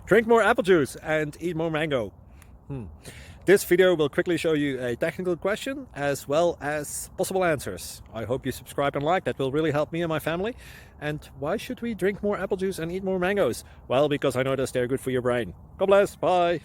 Drink more apple juice and eat more mango. This video will quickly show you a technical question as well as possible answers. I hope you subscribe and like, that will really help me and my family. And why should we drink more apple juice and eat more mangoes? Well, because I noticed they're good for your brain. God bless, bye.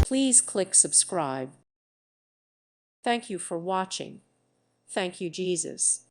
Please click subscribe. Thank you for watching. Thank you, Jesus.